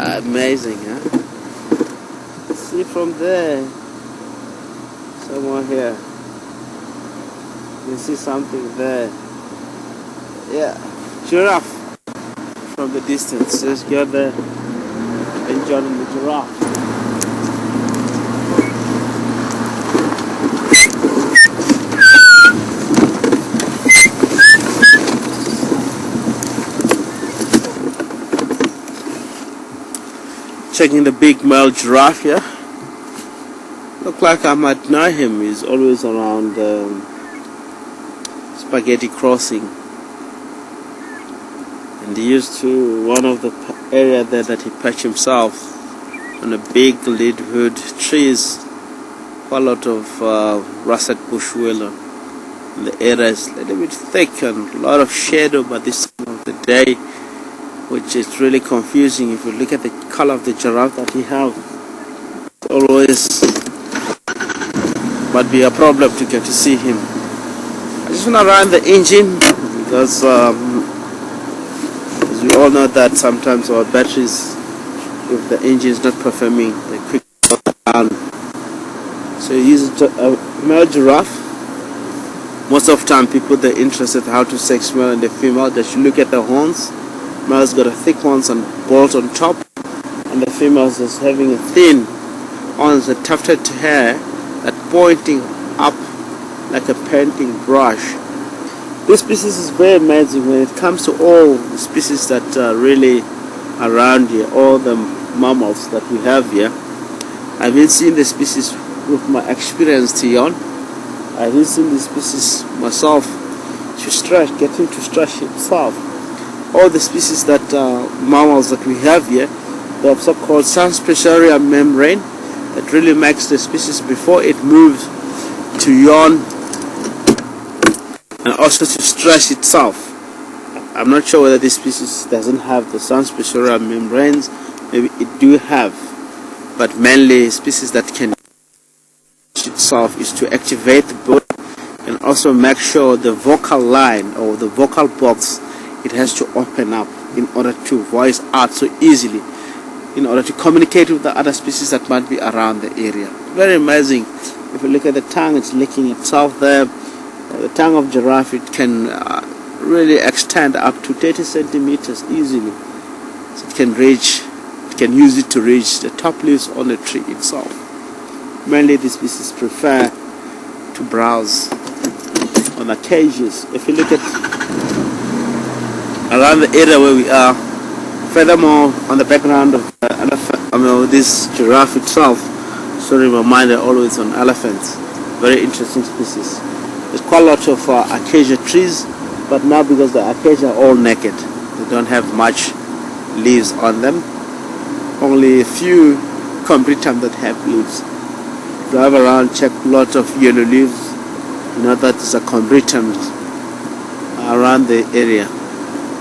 Amazing, huh? See from there, somewhere here, you see something there. Yeah, giraffe from the distance. Just go there, enjoying the giraffe. Checking the big male giraffe here. Look like I might know him. He's always around Spaghetti Crossing, and he used to one of the area there that he perched himself on a big leadwood trees. Quite a lot of russet bush willow. And the area is a little bit thick and a lot of shadow by this time of the day, which is really confusing. If you look at the color of the giraffe that he has, it always might be a problem to get to see him. I just want to run the engine because as we all know that sometimes our batteries, if the engine is not performing, they quickly go down. So you use a male giraffe. Most of the time people, they're interested how to sex male and the female. They should look at the horns. Male's got a thick horns and bolt on top, and the female's just having a thin horns, a tufted hair that pointing up like a painting brush. This species is very amazing when it comes to all the species that are really around here, all the mammals that we have here. I've been seeing the species with my experience Tion. I've been seeing the species myself getting to stretch himself. All the species that mammals that we have here, they have so-called transpecific membrane that really makes the species before it moves to yawn and also to stretch itself. I'm not sure whether this species doesn't have the transpecific membranes. Maybe it do have, but mainly species that can stretch itself is to activate the body and also make sure the vocal line or the vocal box, it has to open up in order to voice out so easily, in order to communicate with the other species that might be around the area. Very amazing. If you look at the tongue, it's licking itself there. The tongue of giraffe, it can really extend up to 30 centimeters easily. So it can use it to reach the top leaves on the tree itself. Mainly the species prefer to browse on the cages. If you look at around the area where we are, furthermore on the background of this giraffe itself, sorry, my mind are always on elephants. Very interesting species. There's quite a lot of acacia trees, but now because the acacia are all naked, they don't have much leaves on them. Only a few combretum that have leaves. Drive around, check a lot of yellow leaves. You know that is a combretum around the area,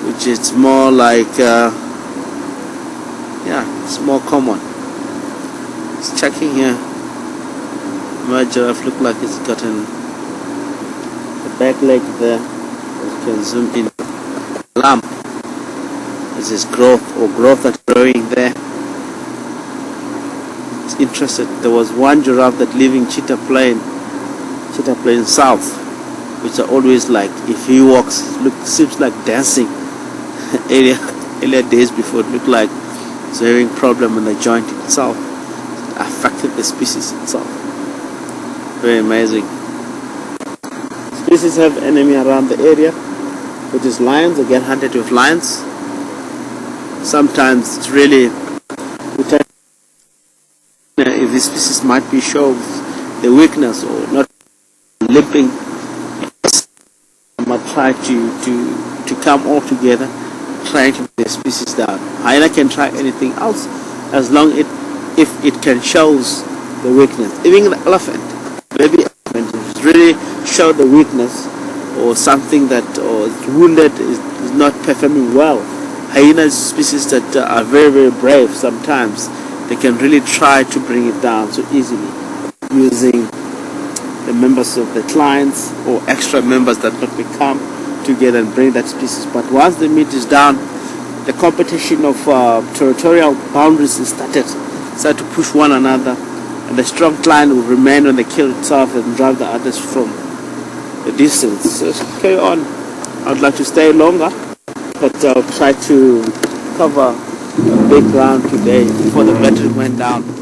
which is more like it's more common. It's checking here. My giraffe look like it's gotten the back leg there. You can zoom in. Lump. This is growth that's growing there. It's interesting. There was one giraffe that live in Cheetah Plain South, which are always like, if he walks, seems like dancing. earlier days before, it looked like it's having problem in the joint itself. It affected the species itself. Very amazing. Species have enemy around the area, which is lions. They get hunted with lions. Sometimes it's really, if this species might be shows the weakness or not limping, I might try to come all together, trying to bring the species down. Hyena can try anything else as long if it can shows the weakness. Even the elephant, maybe elephant, if it really show the weakness or something that or it's wounded, is not performing well. Hyena species that are very, very brave. Sometimes they can really try to bring it down so easily using the members of the clients or extra members that not become together and bring that species. But once the meat is down, the competition of territorial boundaries is started to push one another, and the strong client will remain on the kill itself and drive the others from the distance. So carry on. I'd like to stay longer, but I'll try to cover a big ground today before the battery went down.